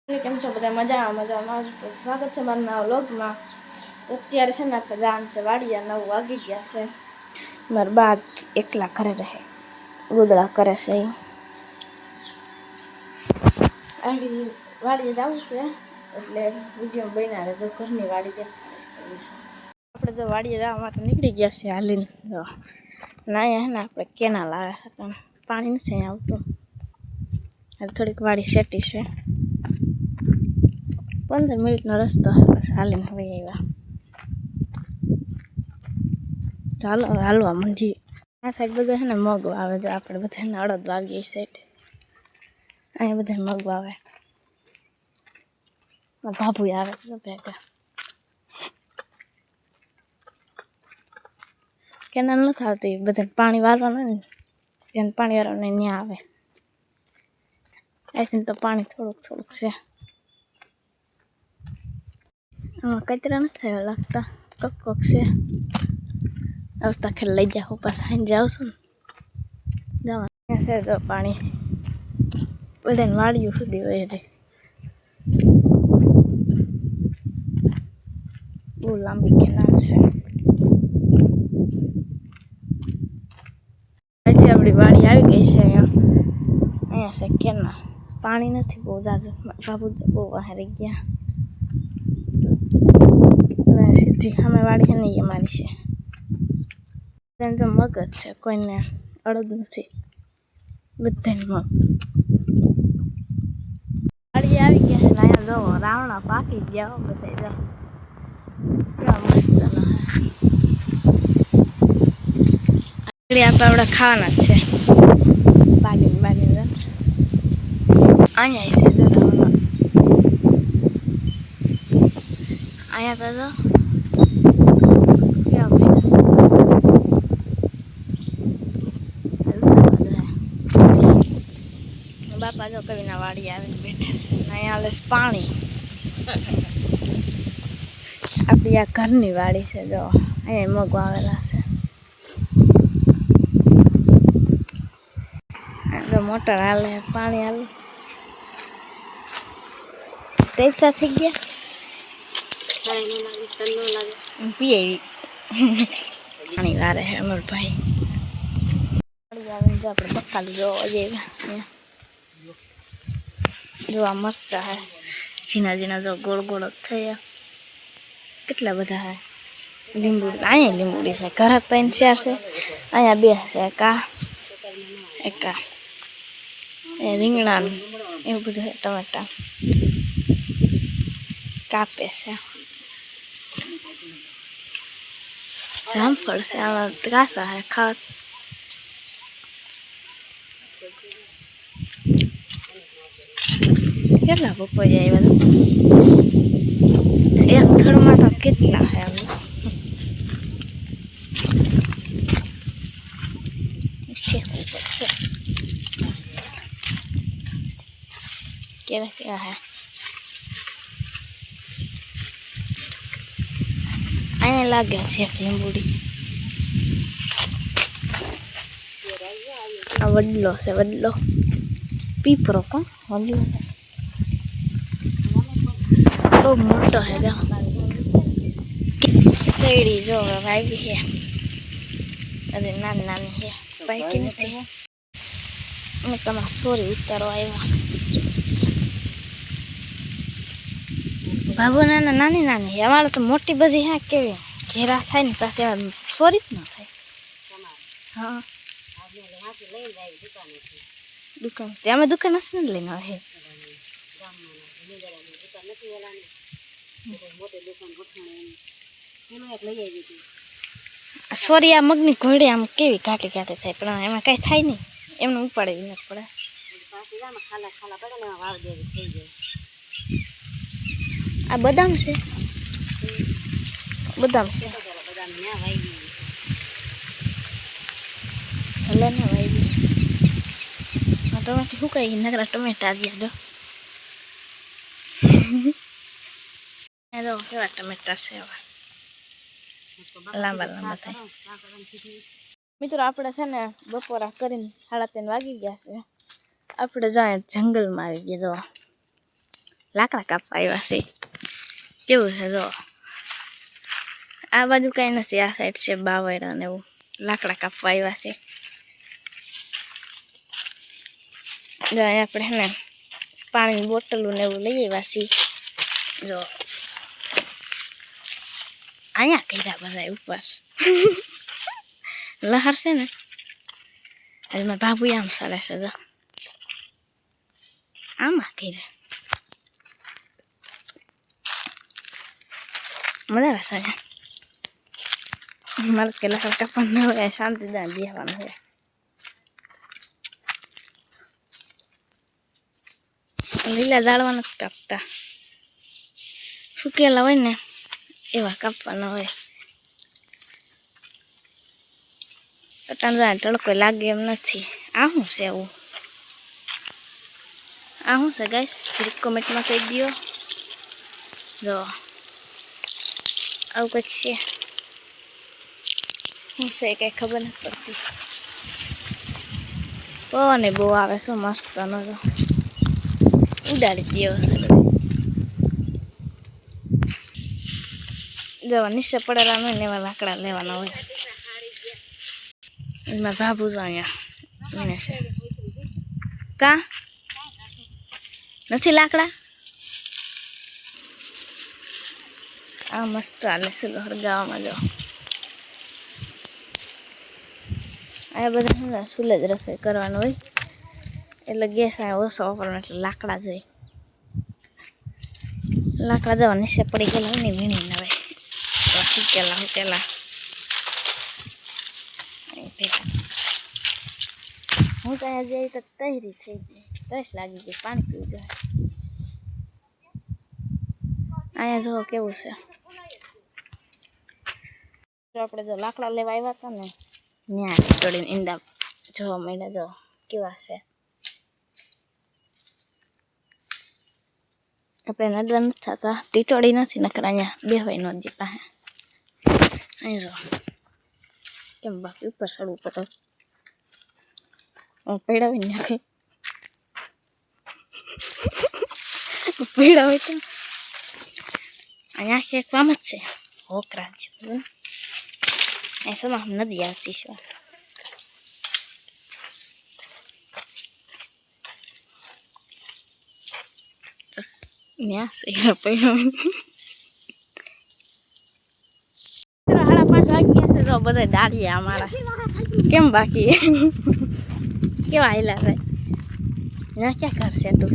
કેમ છો બધા મજામાં તો સ્વાગત છે મારા નવા વ્લોગમાં. અત્યારે છે ને આપણે જાન છે વાડિયા 9 વાગી ગયા છે. મારા બા એકલા ઘરે રહે ગોદડા કરે છે. વાડીએ જવું છે એટલે વિડીયો બનાવે જો ઘરની વાડી દેખાડે. આપણે જો વાડીએ જવા માટે નીકળી ગયા છે હાલીને. જો ના અહીંયા ને આપણે કેનાલ આવે છે પણ પાણી નથી અહીંયા આવતું. થોડીક વાડી સેટી છે, 15 મિનિટનો રસ્તો છે, બસ હાલીને હવે આવ્યા. ચાલો હવે હાલવા મંજી. આ સાઈડ બધા છે ને મગ વાવે, જો આપણે બધાને અડદ વાવીએ સાઈડ. અહીંયા બધા મગ વાવે, ભાભુ આવે તો ભેગા. કેનાલ નથી આવતી, બધાને પાણી વાળવાનું ને જેને પાણી વાળવાનું ત્યાં આવે. અહીંથી તો પાણી થોડુંક છે. આમાં કચરા નથી થયો લાગતા, કોક છે. આવતા ખેલ લઈ જાઓ, પાછા સાંજે આવશું ને જવાનું છે. તો પાણી બધાને વાળ્યું સુધી હોય છે. બહુ લાંબી કેનાલ છે. પછી આપણી વાડી આવી ગઈ છે. અહીંયા છે કેનાલ, પાણી નથી બહુ જાજુ. બાબુ બહુ હારી ગયા. સીધી સામે વાડી છે ને એ મારી છે. તો મગ જ છે, કોઈને અડદ નથી, બધાને મગ. વાડી આવી ગયા છે ને અહીંયા જો રાવણા પાકી ગયા બધા. કેવા મસ્ત આપણે ખાવાના જ છે. બાંધીને અહીંયા છે જો રાવણા. અહીંયા તો જો બાપા જો કવિના વાડી આવીને બેઠા છે. અહીંયા આલે પાણી. આપણી આ ઘરની વાડી છે, જો અહીંયા મગ વાવેલા છે. જો મોટર હાલે, પાણી હાલે. પૈસા થઈ ગયા પીએ પાણી વારે છે અમરભાઈ. આવીને જો આપણે બકાલું જોવા જઈએ. જો આ મરચા હે ઝીણા જો ગોળ થયા. કેટલા બધા હે. લીંબુડી અહીંયા લીંબુડી છે, ઘરે 3-4 છે. અહીંયા 2 છે, એક રીંગણા એવું બધું છે. ટમેટા કાપે છે. જામફળ છે, આમાં ત્રાસા છે ખાવા. કેટલા પપૈયા આવ્યા એક થડમાં તો કેટલા છે. કેવા હે અહીંયા લાગે છે લીંબુડી. આ વડલો છે, વડલો પીપરો કોણ વડલો બહુ મોટો હે. જો શેરડી જો વાવી છે, અરે નાની છે, પાકી નથી. મેં તમારા સોરી ઉતારો આવ્યા. ભાભુ નાની છે, અમારે તો મોટી બધી હા કેવી ઘેરા થાય ને પાસે સોરી જ ન થાય. હા દુકાન અમે દુકાન હશે ને લઈને આવે. સોરી આ મગની ઘોડી આમ કેવી કાટી થાય, પણ એમાં કઈ થાય નહીં. એમને ઉપાડે ન પડે. આ બદામ છે, બદામ છે. ભલે ને વાવી ટમેટા સુકાઈ નકરા ટમેટા આવ્યા. જો કેવા ટમેટા છે, લાંબા થાય. મિત્રો આપણે છે ને બપોરા કરીને 3:30 વાગી ગયા છે. આપણે જાય જંગલમાં આવી ગયા. જો લાકડા કાપવા આવ્યા છે. કેવું છે જો આ બાજુ કાંઈ નથી, આ સાઈડ છે બાવળા ને એવું, લાકડા કાપવા આવ્યા છે. જો આપણે હે ને પાણીની બોટલો ને એવું લઈ આવ્યા છીએ. જો અહીંયા કર્યા બધા ઉપર લહર છે ને, આજે મારા બાબુ આમ ચાલે છે. જો આમાં કર્યા મજા આવે છે. મારે કે લહર કાપવાનું હોય, શાંતિ દાન બેસવાનું હોય. લીલા ઝાડવા નથી કાપતા, સુકેલા હોય ને એવા કાપવાના હોય. અટાણ તડકો લાગે એમ નથી. આ શું છે એવું? આ શું છે ગાઈસ? કોમેન્ટમાં કહી દો. જો આવું કંઈક છે. શું છે કંઈ ખબર નથી પડતી. પવન બહુ આવે છે મસ્ત નો. જો ઉડાડી દો છે. જો નીચે પડેલા હોય ને એવા લાકડા લેવાના હોય. એમાં બાબુ જો અહીંયા છે. કા નથી લાકડા? આ મસ્ત હાલે છે હરગાવામાં. જો આ બધા સુલે જ રસોઈ કરવાનું હોય, એટલે ગેસ આ ઓછો વાપરવાનો, એટલે લાકડા જોઈએ. લાકડા જવા નીચે પડી ગયેલા હોય ને વીણી નવે હુકેલા હું તો અહીંયા જઈ તો તૈયારી થઈ ગઈ, તરસ લાગી ગઈ, પાણી પીવું જોઈએ. અહીંયા જો કેવું છે. જો આપણે જો લાકડા લેવા આવ્યા હતા ને, ત્યાં ટીટોડીને ઈંડા જોવા મળ્યા. જો કેવા છે. આપણે નડવા નથી થતા, ટીટોડી નથી નકર અહીંયા બેહવાય નદી પાસે. અહીં જો કેમ બાકી ઉપર ચડવું પડે, પૈડાવી નથી પૈડાવી તો અહીંયા આખી એક કામ જ છે. હોકરા જેવું અહીં સમા નદી આવતી છે. ત્યાં પૈડાવી 5:30 વાગ્યા છે. તો બધા દાડિયા અમારા કેમ બાકી કેવા આયલા છે. ત્યાં ક્યાં ઘર છે તું?